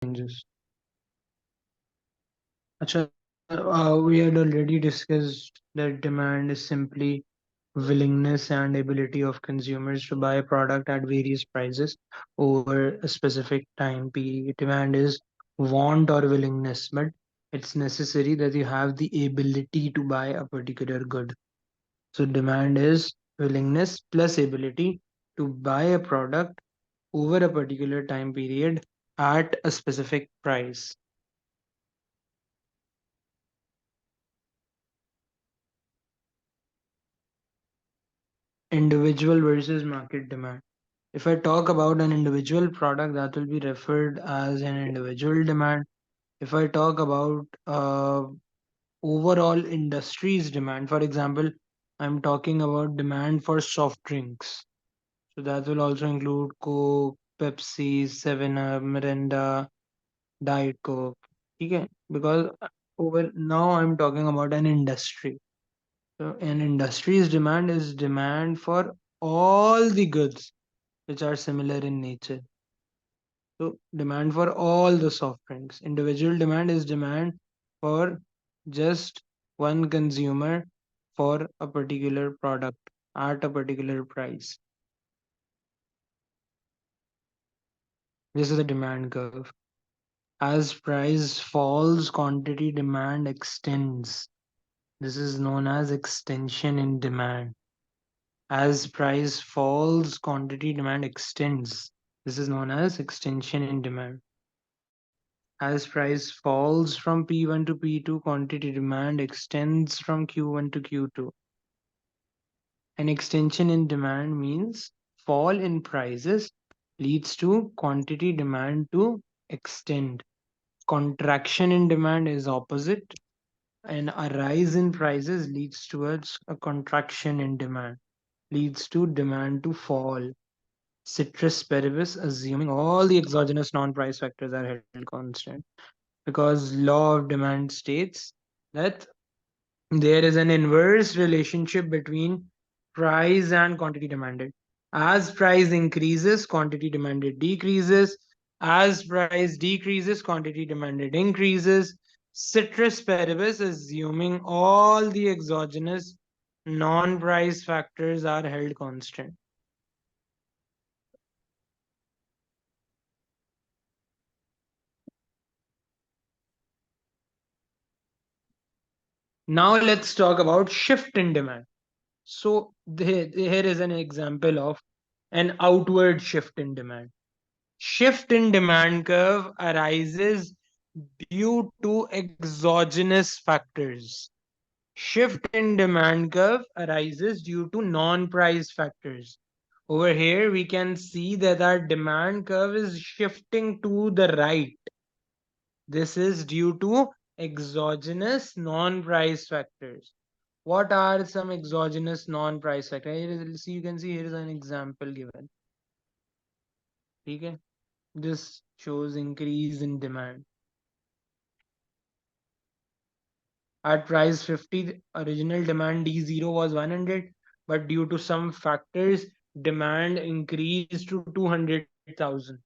changes. Acha, we had already discussed that demand is simply willingness and ability of consumers to buy a product at various prices over a specific time period. Demand is want or willingness, but it's necessary that you have the ability to buy a particular good. So demand is willingness plus ability to buy a product over a particular time period at a specific price. Individual versus market demand. If I talk about an individual product, that will be referred as an individual demand. If I talk about overall industry's demand, for example, I'm talking about demand for soft drinks. So that will also include Coke, Pepsi, 7-Up, Mirinda, Diet Coke. Okay? Because over now I'm talking about an industry. So an industry's demand is demand for all the goods which are similar in nature. So demand for all the soft drinks. Individual demand is demand for just one consumer for a particular product at a particular price. This is the demand curve. As price falls, quantity demand extends. This is known as extension in demand. As price falls, quantity demand extends. This is known as extension in demand. As price falls from P1 to P2, quantity demand extends from Q1 to Q2. An extension in demand means fall in prices leads to quantity demand to extend. Contraction in demand is opposite, and a rise in prices leads towards a contraction in demand, leads to demand to fall. Citrus paribus, assuming all the exogenous non-price factors are held constant, because law of demand states that there is an inverse relationship between price and quantity demanded. As price increases, quantity demanded decreases. As price decreases, quantity demanded increases. Citrus paribus, assuming all the exogenous non-price factors are held constant. Now let's talk about shift in demand. So here is an example of an outward shift in demand. Shift in demand curve arises due to exogenous factors. Shift in demand curve arises due to non-price factors. Over here, we can see that our demand curve is shifting to the right. This is due to exogenous non-price factors. What are some exogenous non-price factors? You can see here is an example given. Okay? This shows increase in demand. At price 50, original demand D0 was 100, but due to some factors, demand increased to 200,000.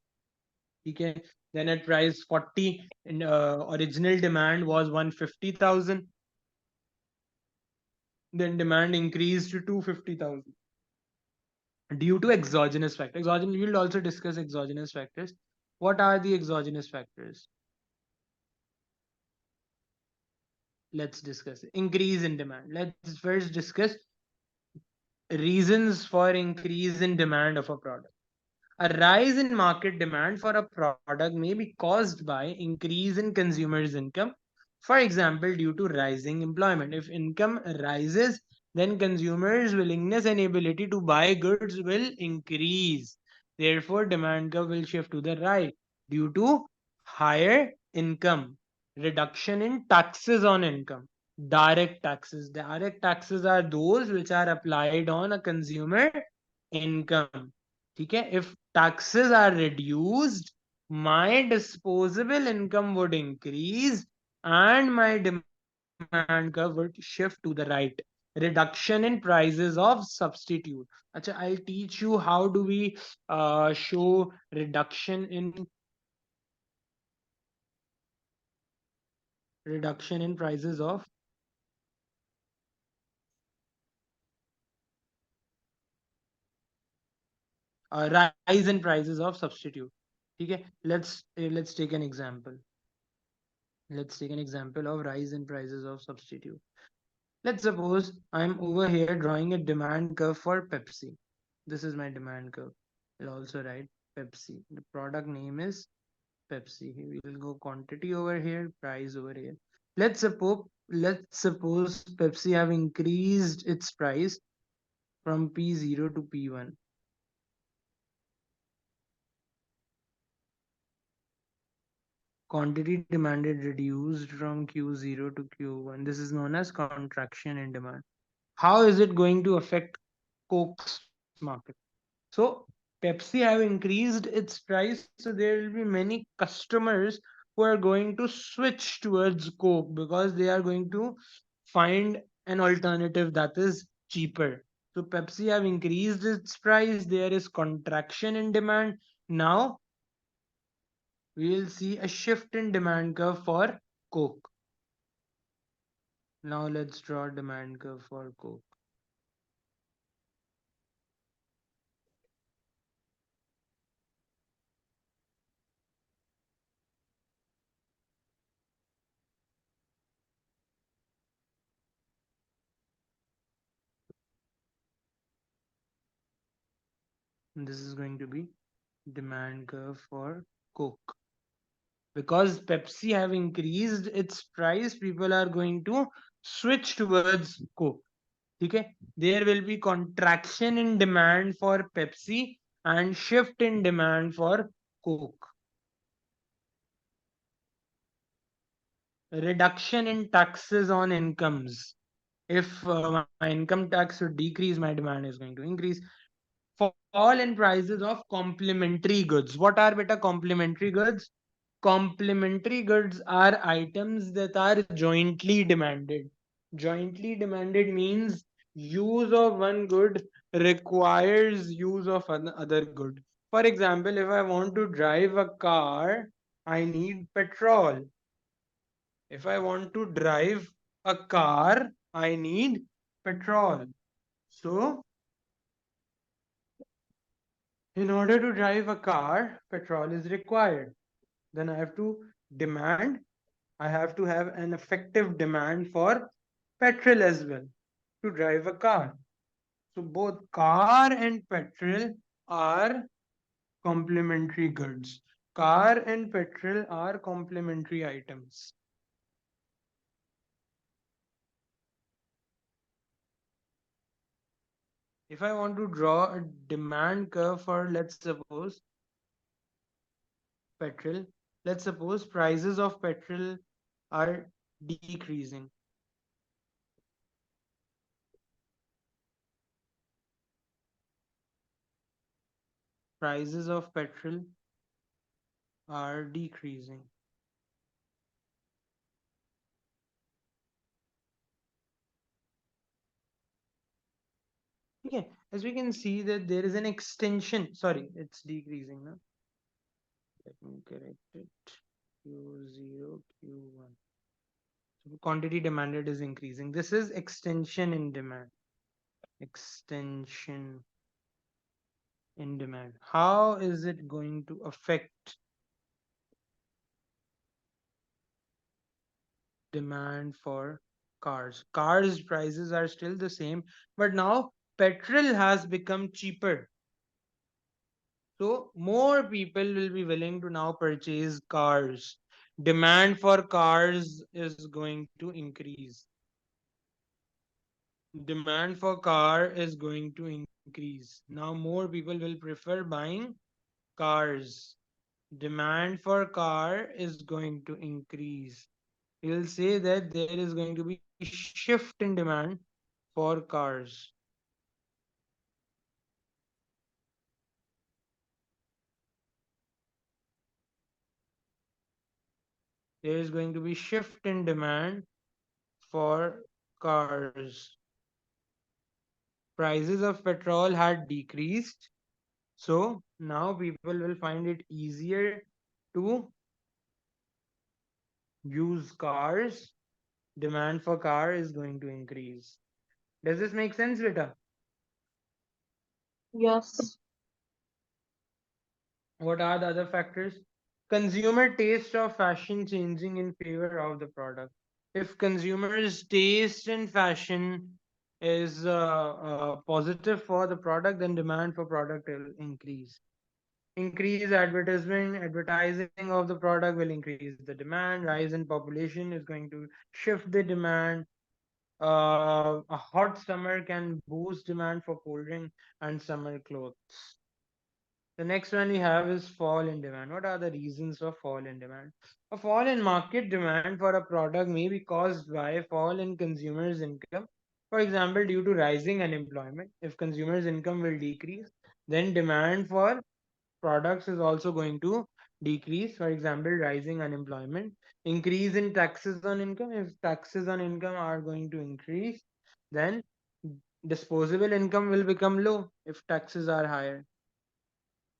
Okay. Then at price 40, original demand was 150,000. Then demand increased to 250,000 due to exogenous factors. Exogenous, we will also discuss exogenous factors. What are the exogenous factors? Let's discuss it. Increase in demand. Let's first discuss reasons for increase in demand of a product. A rise in market demand for a product may be caused by increase in consumers' income. For example, due to rising employment. If income rises, then consumers' willingness and ability to buy goods will increase. Therefore, demand curve will shift to the right due to higher income. Reduction in taxes on income. Direct taxes. Direct taxes are those which are applied on a consumer income. Okay, if taxes are reduced, my disposable income would increase and my demand curve would shift to the right. Reduction in prices of substitute. Achha, I'll teach you how do we show reduction in reduction in prices of rise in prices of substitute. Okay, let's take an example. Let's take an example of rise in prices of substitute. Let's suppose I'm over here drawing a demand curve for Pepsi. This is my demand curve. I'll also write Pepsi. The product name is Pepsi. We will go quantity over here, price over here. Let's suppose Pepsi have increased its price from P0 to P1. Quantity demanded reduced from Q0 to Q1. This is known as contraction in demand. How is it going to affect Coke's market? So Pepsi have increased its price, so there will be many customers who are going to switch towards Coke because they are going to find an alternative that is cheaper. So Pepsi have increased its price, there is contraction in demand. Now we will see a shift in demand curve for Coke. Now let's draw demand curve for Coke. And this is going to be demand curve for Coke. Because Pepsi have increased its price, people are going to switch towards Coke. Okay, there will be contraction in demand for Pepsi and shift in demand for Coke. Reduction in taxes on incomes. If my income tax should decrease, my demand is going to increase. Fall in prices of complementary goods. What are better complementary goods? Complementary goods are items that are jointly demanded. Jointly demanded means use of one good requires use of another good. For example, if I want to drive a car, I need petrol. If I want to drive a car, I need petrol. So, in order to drive a car, petrol is required. Then I have to demand, I have to have an effective demand for petrol as well to drive a car. So both car and petrol are complementary goods. Car and petrol are complementary items. If I want to draw a demand curve for, let's suppose, petrol, let's suppose prices of petrol are decreasing. Prices of petrol are decreasing. Okay, as we can see that there is an extension. Sorry, it's decreasing now. Let me correct it. Q0, Q1. So quantity demanded is increasing. This is extension in demand. Extension in demand. How is it going to affect demand for cars? Cars prices are still the same, but now petrol has become cheaper. So more people will be willing to now purchase cars. Demand for cars is going to increase. Demand for car is going to increase. Now more people will prefer buying cars. Demand for car is going to increase. We'll say that there is going to be shift in demand for cars. There is going to be shift in demand for cars. Prices of petrol had decreased, so now people will find it easier to use cars, demand for car is going to increase. Does this make sense, Vita? Yes. What are the other factors? Consumer taste of fashion changing in favor of the product. If consumers' taste in fashion is positive for the product, then demand for product will increase. Increase advertising of the product will increase the demand. Rise in population is going to shift the demand. A hot summer can boost demand for cold drink and summer clothes. The next one we have is fall in demand. What are the reasons of fall in demand? A fall in market demand for a product may be caused by fall in consumers' income. For example, due to rising unemployment, if consumers' income will decrease, then demand for products is also going to decrease. For example, rising unemployment, increase in taxes on income. If taxes on income are going to increase, then disposable income will become low if taxes are higher.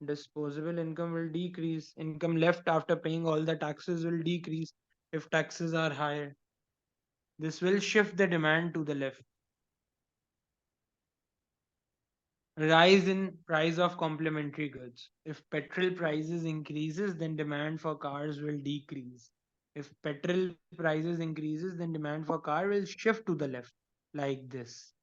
Disposable income will decrease. Income left after paying all the taxes will decrease if taxes are higher. This will shift the demand to the left. Rise in price of complementary goods. If petrol prices increases, then demand for cars will decrease. If petrol prices increases, then demand for car will shift to the left, like this.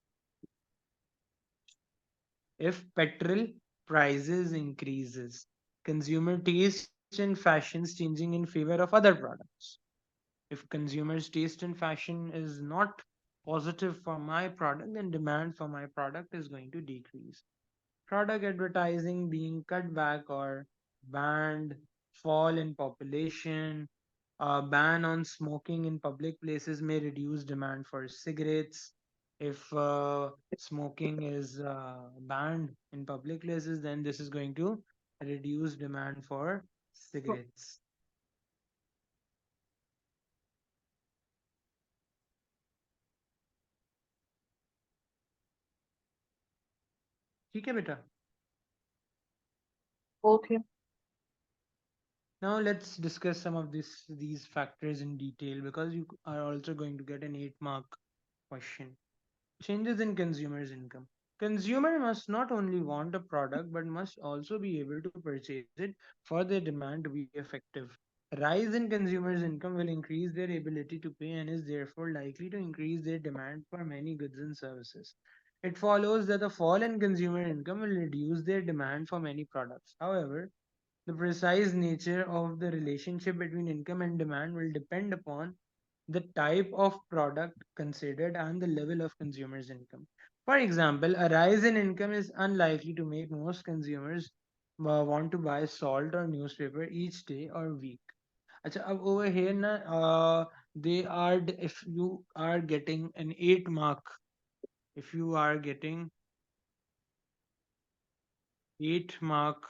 If petrol prices increases, consumer taste in fashions changing in favor of other products. If consumers' taste in fashion is not positive for my product, then demand for my product is going to decrease. Product advertising being cut back or banned, fall in population, a ban on smoking in public places may reduce demand for cigarettes. If smoking is banned in public places, then this is going to reduce demand for cigarettes. ठीक है बेटा. Okay. Now let's discuss some of these factors in detail because you are also going to get an 8 mark question. Changes in consumers' income. Consumer must not only want a product but must also be able to purchase it for their demand to be effective. Rise in consumers' income will increase their ability to pay and is therefore likely to increase their demand for many goods and services. It follows that a fall in consumer income will reduce their demand for many products. However, the precise nature of the relationship between income and demand will depend upon the type of product considered and the level of consumers' income. For example, a rise in income is unlikely to make most consumers want to buy salt or newspaper each day or week. अच्छा, अब over here na, they are if you are getting an 8 mark, if you are getting 8 mark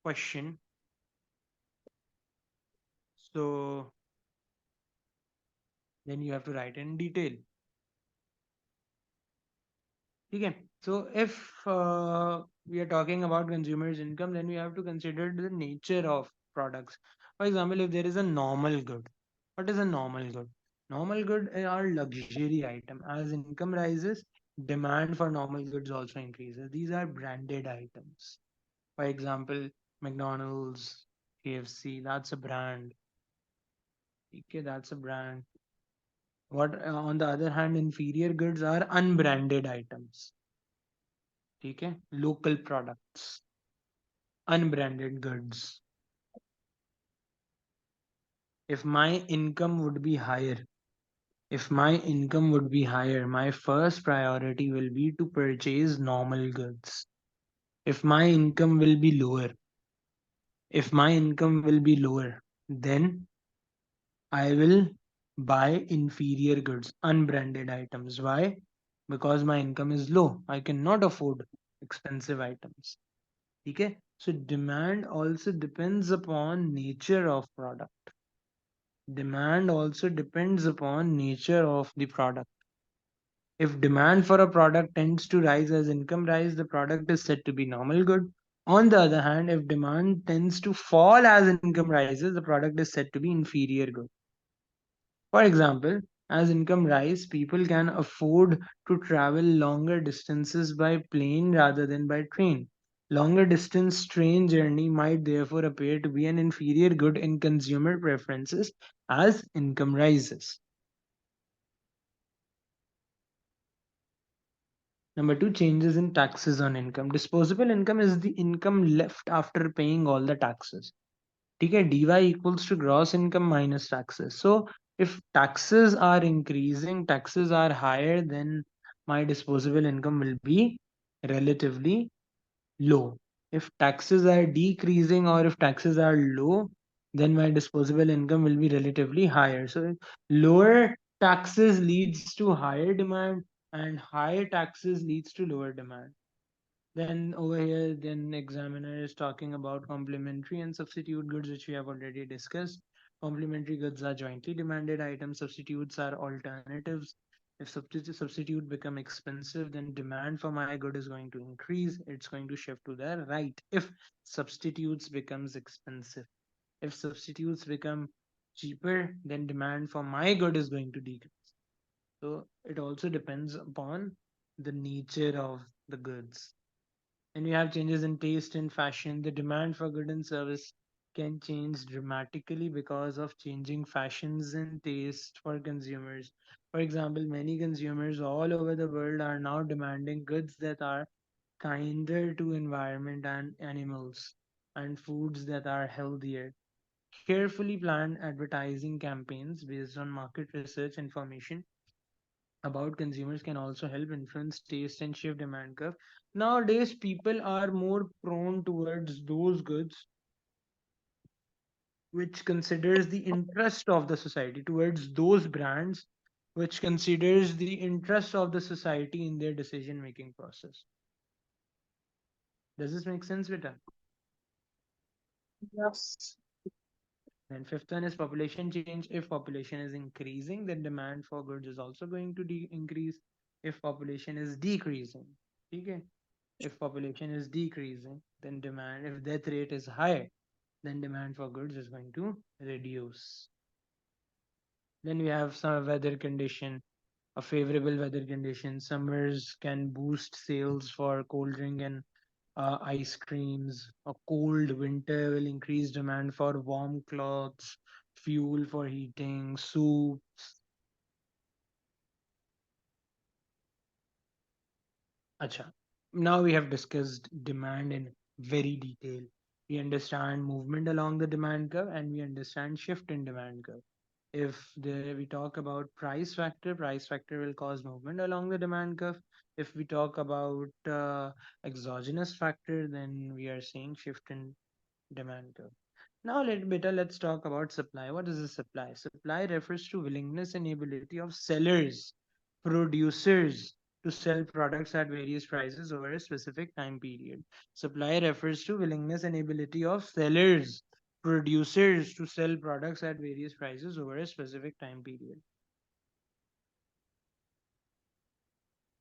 question, so then you have to write in detail. Okay. So if we are talking about consumers' income, then we have to consider the nature of products. For example, if there is a normal good, what is a normal good? Normal good are luxury item. As income rises, demand for normal goods also increases. These are branded items. For example, McDonald's, KFC, that's a brand. Okay, that's a brand. What on the other hand, inferior goods are unbranded items. ठीक है, local products, unbranded goods. If my income would be higher, if my income would be higher, my first priority will be to purchase normal goods. If my income will be lower, if my income will be lower, then I will buy inferior goods, unbranded items. Why? Because my income is low. I cannot afford expensive items. Okay? So demand also depends upon nature of product. Demand also depends upon nature of the product. If demand for a product tends to rise as income rise, the product is said to be normal good. On the other hand, if demand tends to fall as income rises, the product is said to be inferior good. For example, as income rise, people can afford to travel longer distances by plane rather than by train. Longer distance train journey might therefore appear to be an inferior good in consumer preferences as income rises. Number two, changes in taxes on income. Disposable income is the income left after paying all the taxes. ठीक है, dy equals to gross income minus taxes. So if taxes are increasing, taxes are higher, then my disposable income will be relatively low. If taxes are decreasing or if taxes are low, then my disposable income will be relatively higher. So lower taxes leads to higher demand and higher taxes leads to lower demand. Then over here, then examiner is talking about complementary and substitute goods, which we have already discussed. Complementary goods are jointly demanded items. Substitutes are alternatives. If substitute become expensive, then demand for my good is going to increase. It's going to shift to the right. If substitutes becomes expensive, if substitutes become cheaper, then demand for my good is going to decrease. So it also depends upon the nature of the goods. And we have changes in taste and fashion. The demand for good and service can change dramatically because of changing fashions and taste for consumers. For example, many consumers all over the world are now demanding goods that are kinder to environment and animals and foods that are healthier. Carefully planned advertising campaigns based on market research information about consumers can also help influence taste and shift demand curve. Nowadays, people are more prone towards those goods which considers the interest of the society, towards those brands which considers the interest of the society in their decision making process. Does this make sense, Vita? Yes. And fifth one is population change. If population is increasing, then demand for goods is also going to increase. If population is decreasing, okay? If population is decreasing, then demand, if death rate is high, then demand for goods is going to reduce. Then we have some weather condition, a favorable weather condition. Summers can boost sales for cold drink and ice creams. A cold winter will increase demand for warm clothes, fuel for heating, soups. Acha. Now we have discussed demand in very detail. We understand movement along the demand curve and we understand shift in demand curve. If we talk about price factor will cause movement along the demand curve. If we talk about exogenous factor, then we are seeing shift in demand curve. Now let's talk about supply. What is a supply? Supply refers to willingness and ability of sellers, producers to sell products at various prices over a specific time period. Supply refers to willingness and ability of sellers, producers to sell products at various prices over a specific time period.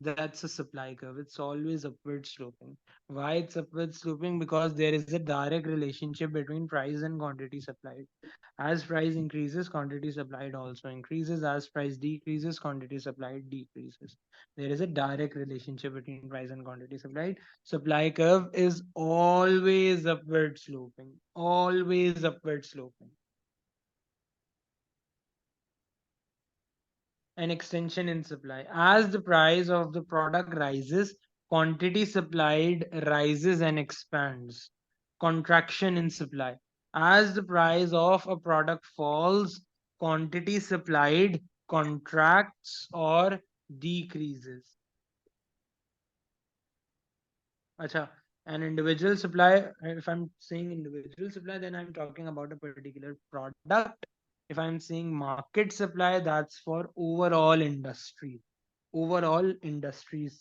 That's a supply curve. It's always upward sloping. Why it's upward sloping? Because there is a direct relationship between price and quantity supplied. As price increases, quantity supplied also increases. As price decreases, quantity supplied decreases. There is a direct relationship between price and quantity supplied. Supply curve is always upward sloping. Always upward sloping. An extension in supply. As the price of the product rises, quantity supplied rises and expands. Contraction in supply. As the price of a product falls, quantity supplied contracts or decreases. Acha, an individual supply, if I'm saying individual supply, then I'm talking about a particular product. If I'm saying market supply, that's for overall industries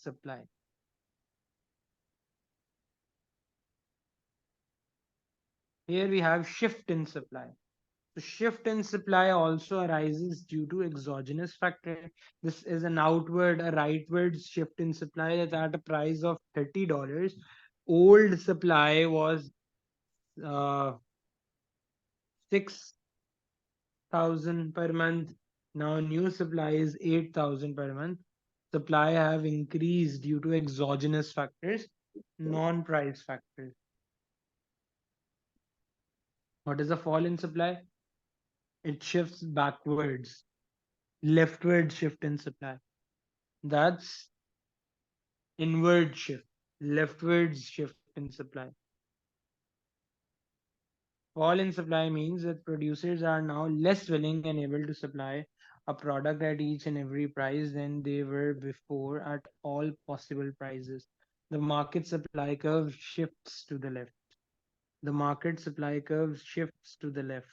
supply. Here we have shift in supply. So shift in supply also arises due to exogenous factor. This is an outward, a rightward shift in supply that's at a price of $30. old supply was uh, 6,000 per month. Now new supply is 8,000 per month. Supply have increased due to exogenous factors, non-price factors. What is a fall in supply? It shifts backwards, leftward shift in supply. That's inward shift, leftwards shift in supply. Fall in supply means that producers are now less willing and able to supply a product at each and every price than they were before at all possible prices. The market supply curve shifts to the left. The market supply curve shifts to the left.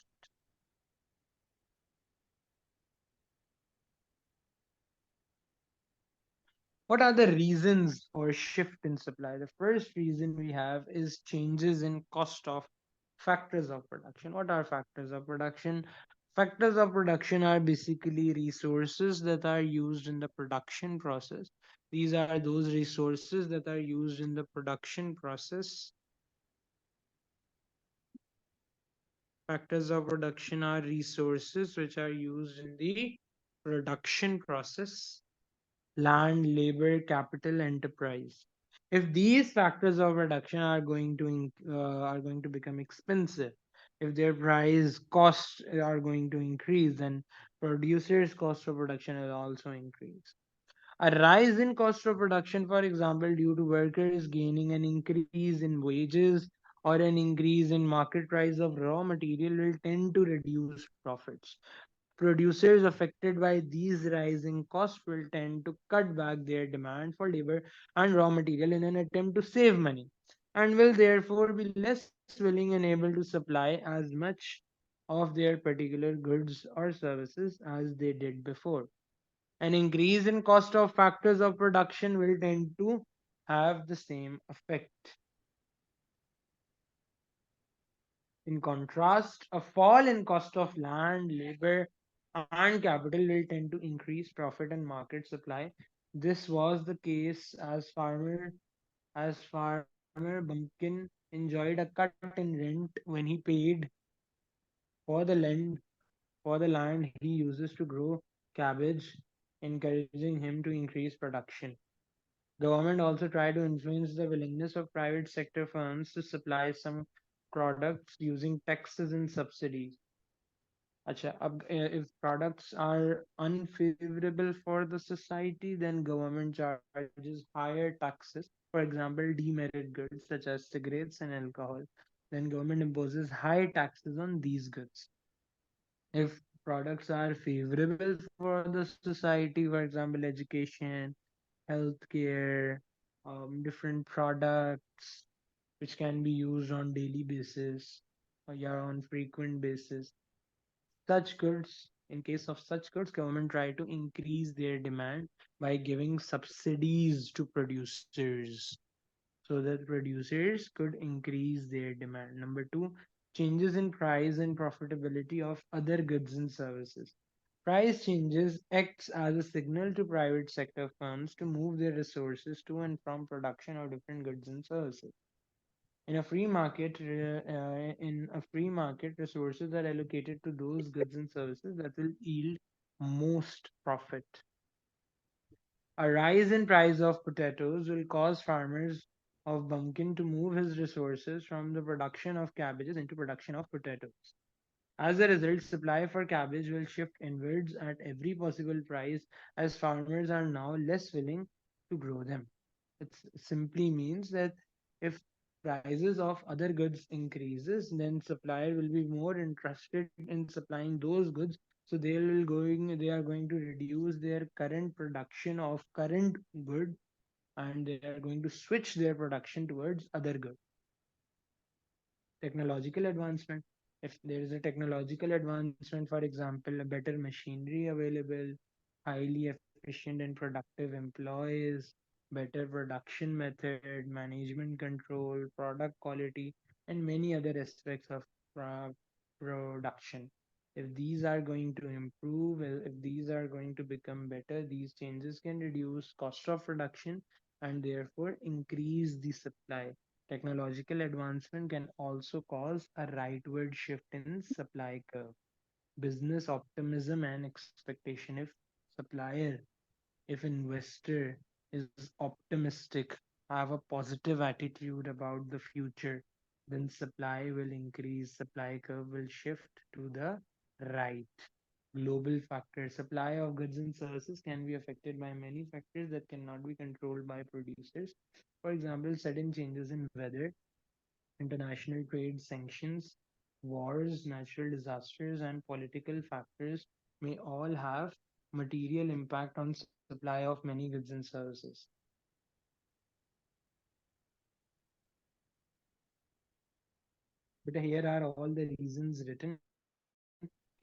What are the reasons for shift in supply? The first reason we have is changes in cost of factors of production. What are factors of production? Factors of production are basically resources that are used in the production process. These are those resources that are used in the production process. Factors of production are resources which are used in the production process: land, labor, capital, enterprise. If these factors of reduction are going to become expensive, if their price costs are going to increase, then producers' cost of production will also increase. A rise in cost of production, for example, due to workers gaining an increase in wages or an increase in market price of raw material, will tend to reduce profits. Producers affected by these rising costs will tend to cut back their demand for labor and raw material in an attempt to save money, and will therefore be less willing and able to supply as much of their particular goods or services as they did before. An increase in cost of factors of production will tend to have the same effect. In contrast, a fall in cost of land, labor, and capital will tend to increase profit and market supply. This was the case as farmer Bumpkin enjoyed a cut in rent when he paid for the land he uses to grow cabbage, encouraging him to increase production. Government also tried to influence the willingness of private sector firms to supply some products using taxes and subsidies. If products are unfavorable for the society, then government charges higher taxes. For example, demerit goods such as cigarettes and alcohol. Then government imposes high taxes on these goods. If products are favorable for the society, for example, education, healthcare, different products which can be used on daily basis or yeah, on frequent basis, such goods, in case of such goods, government try to increase their demand by giving subsidies to producers so that producers could increase their demand. Number two, changes in price and profitability of other goods and services. Price changes acts as a signal to private sector firms to move their resources to and from production of different goods and services. In a free market, resources are allocated to those goods and services that will yield most profit. A rise in price of potatoes will cause farmers of Bumpkin to move his resources from the production of cabbages into production of potatoes. As a result, supply for cabbage will shift inwards at every possible price as farmers are now less willing to grow them. It simply means that if prices of other goods increases, then supplier will be more interested in supplying those goods. So they are going to reduce their current production of current good, and they are going to switch their production towards other goods. Technological advancement. If there is a technological advancement, for example, a better machinery available, highly efficient and productive employees, better production method, management control, product quality, and many other aspects of production. If these are going to improve, if these are going to become better, these changes can reduce cost of production and therefore increase the supply. Technological advancement can also cause a rightward shift in supply curve. Business optimism and expectation. If investor is optimistic, have a positive attitude about the future, then supply will increase, supply curve will shift to the right. Global factors. Supply of goods and services can be affected by many factors that cannot be controlled by producers. For example, sudden changes in weather, international trade sanctions, wars, natural disasters, and political factors may all have material impact on supply of many goods and services. But here are all the reasons written.